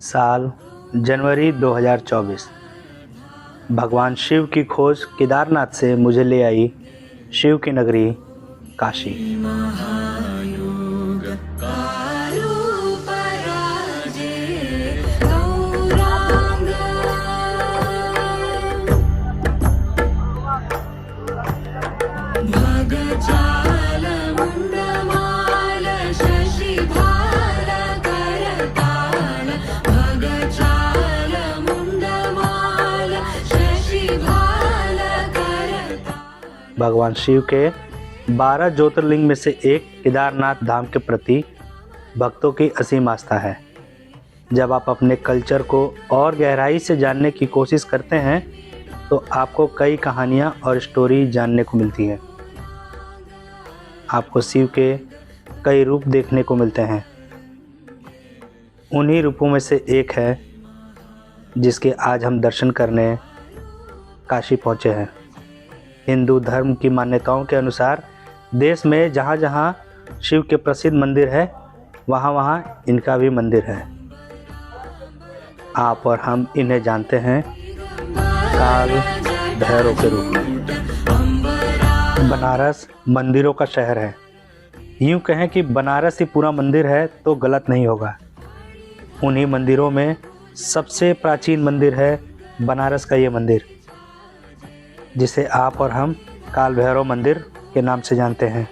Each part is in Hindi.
साल जनवरी 2024। भगवान शिव की खोज केदारनाथ से मुझे ले आई शिव की नगरी काशी। भगवान शिव के 12 ज्योतिर्लिंग में से एक केदारनाथ धाम के प्रति भक्तों की असीम आस्था है। जब आप अपने कल्चर को और गहराई से जानने की कोशिश करते हैं तो आपको कई कहानियाँ और स्टोरी जानने को मिलती हैं। आपको शिव के कई रूप देखने को मिलते हैं। उन्हीं रूपों में से एक है जिसके आज हम दर्शन करने काशी पहुँचे हैं। हिंदू धर्म की मान्यताओं के अनुसार देश में जहाँ जहाँ शिव के प्रसिद्ध मंदिर है वहाँ वहाँ इनका भी मंदिर है। आप और हम इन्हें जानते हैं काल भैरव के रूप में। बनारस मंदिरों का शहर है। यूँ कहें कि बनारस ही पूरा मंदिर है तो गलत नहीं होगा। उन्हीं मंदिरों में सबसे प्राचीन मंदिर है बनारस का ये मंदिर, जिसे आप और हम काल भैरव मंदिर के नाम से जानते हैं।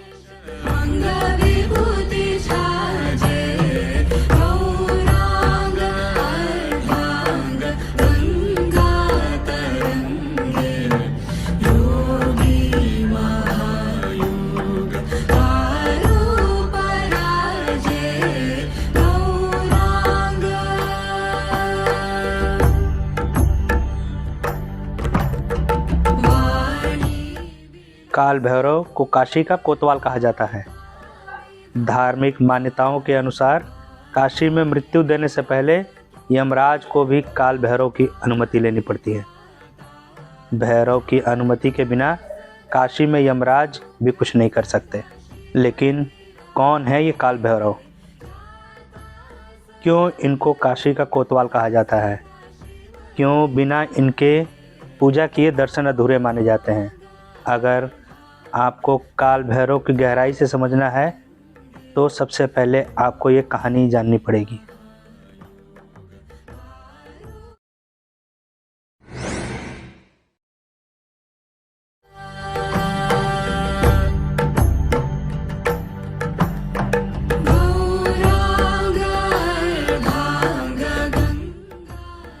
काल भैरव को काशी का कोतवाल कहा जाता है। धार्मिक मान्यताओं के अनुसार काशी में मृत्यु देने से पहले यमराज को भी काल भैरव की अनुमति लेनी पड़ती है। भैरव की अनुमति के बिना काशी में यमराज भी कुछ नहीं कर सकते। लेकिन कौन है ये काल भैरव? क्यों इनको काशी का कोतवाल कहा जाता है? क्यों बिना इनके पूजा किए दर्शन अधूरे माने जाते हैं? अगर आपको काल भैरव की गहराई से समझना है तो सबसे पहले आपको ये कहानी जाननी पड़ेगी।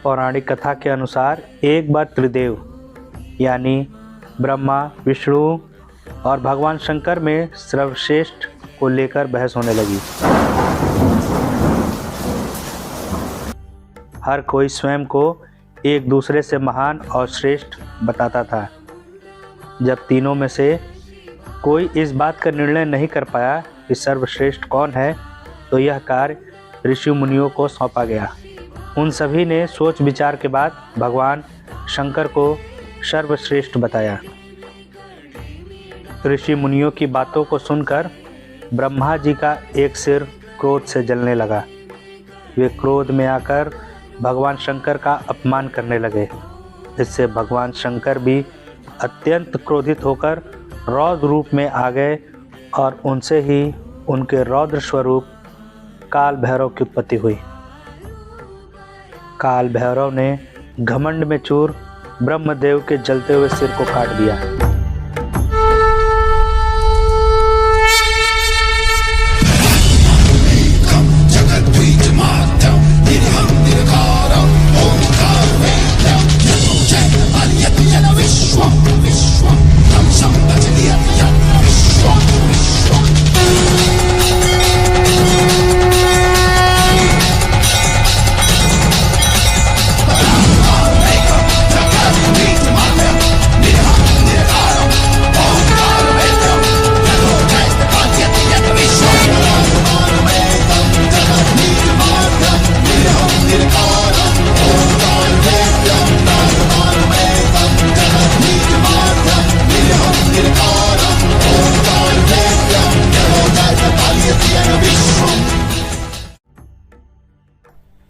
पौराणिक कथा के अनुसार एक बार त्रिदेव यानी ब्रह्मा, विष्णु और भगवान शंकर में सर्वश्रेष्ठ को लेकर बहस होने लगी। हर कोई स्वयं को एक दूसरे से महान और श्रेष्ठ बताता था। जब तीनों में से कोई इस बात का निर्णय नहीं कर पाया कि सर्वश्रेष्ठ कौन है, तो यह कार्य ऋषि मुनियों को सौंपा गया। उन सभी ने सोच विचार के बाद भगवान शंकर को सर्वश्रेष्ठ बताया। ऋषि मुनियों की बातों को सुनकर ब्रह्मा जी का एक सिर क्रोध से जलने लगा। वे क्रोध में आकर भगवान शंकर का अपमान करने लगे। इससे भगवान शंकर भी अत्यंत क्रोधित होकर रौद्र रूप में आ गए और उनसे ही उनके रौद्र स्वरूप काल भैरव की उत्पत्ति हुई। काल भैरव ने घमंड में चूर ब्रह्मदेव के जलते हुए सिर को काट दिया।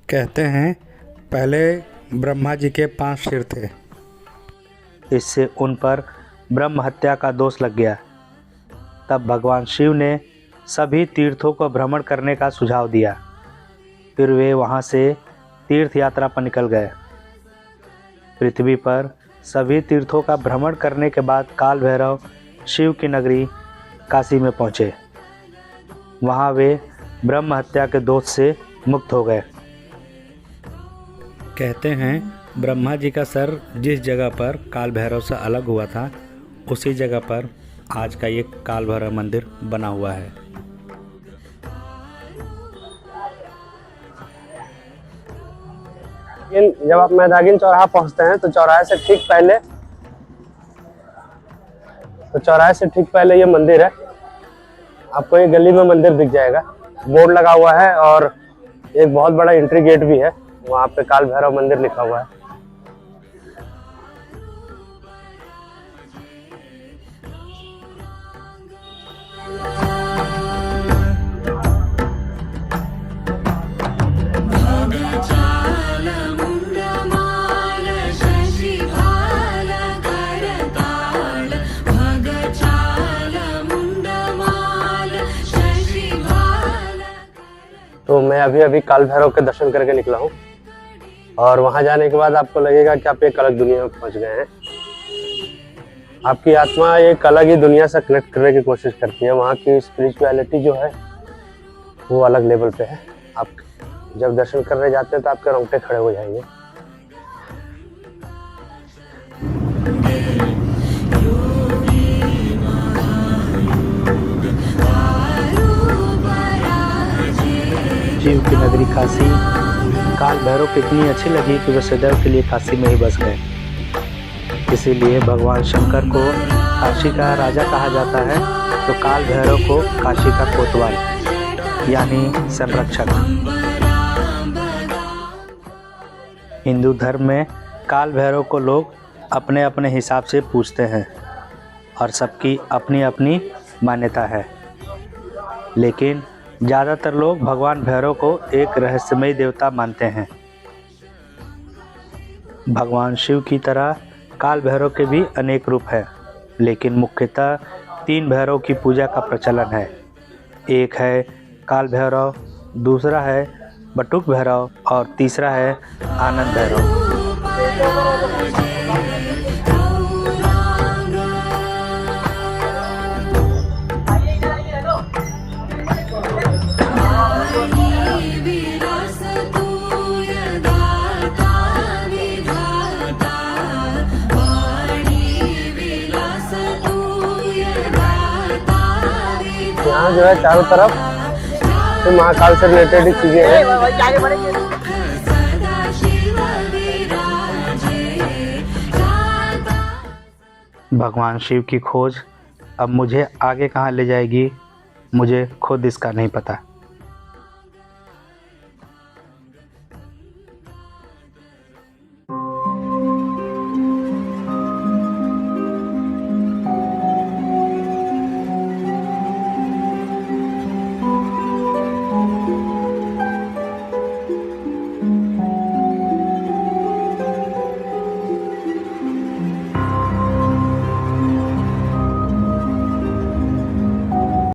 कहते हैं पहले ब्रह्मा जी के 5 सिर थे। इससे उन पर ब्रह्म हत्या का दोष लग गया। तब भगवान शिव ने सभी तीर्थों को भ्रमण करने का सुझाव दिया। फिर वे वहाँ से तीर्थ यात्रा पर निकल गए। पृथ्वी पर सभी तीर्थों का भ्रमण करने के बाद काल भैरव शिव की नगरी काशी में पहुँचे। वहाँ वे ब्रह्म हत्या के दोष से मुक्त हो गए। कहते हैं ब्रह्मा जी का सर जिस जगह पर काल भैरव से अलग हुआ था उसी जगह पर आज का ये काल भैरव मंदिर बना हुआ है। जब आप मैदागिन चौराहा पहुंचते हैं तो चौराहे से ठीक पहले ये मंदिर है। आपको एक गली में मंदिर दिख जाएगा, बोर्ड लगा हुआ है और एक बहुत बड़ा एंट्री गेट भी है। वहाँ पे काल भैरव मंदिर लिखा हुआ है। तो मैं अभी काल भैरव के दर्शन करके निकला हूँ और वहां जाने के बाद आपको लगेगा कि आप एक अलग दुनिया में पहुंच गए हैं। आपकी आत्मा एक अलग ही दुनिया से कनेक्ट करने की कोशिश करती है। वहाँ की स्पिरिचुअलिटी जो है वो अलग लेवल पे है। आप जब दर्शन करने जाते हैं तो आपके रोंगटे खड़े हो जाएंगे। शिव की नगरी काशी काल भैरव को इतनी अच्छी लगी कि वे सदैव के लिए काशी में ही बस गए। इसीलिए भगवान शंकर को काशी का राजा कहा जाता है, तो काल भैरव को काशी का कोतवाल यानी संरक्षक। हिंदू धर्म में काल भैरव को लोग अपने अपने हिसाब से पूजते हैं और सबकी अपनी अपनी मान्यता है, लेकिन ज़्यादातर लोग भगवान भैरव को एक रहस्यमयी देवता मानते हैं। भगवान शिव की तरह काल भैरव के भी अनेक रूप हैं, लेकिन मुख्यतः 3 भैरव की पूजा का प्रचलन है। एक है काल भैरव, दूसरा है बटुक भैरव और तीसरा है आनंद भैरव। यहाँ जो है चारों तरफ तो महाकाल से रिलेटेड चीजें हैं। भगवान शिव की खोज अब मुझे आगे कहाँ ले जाएगी, मुझे खुद इसका नहीं पता।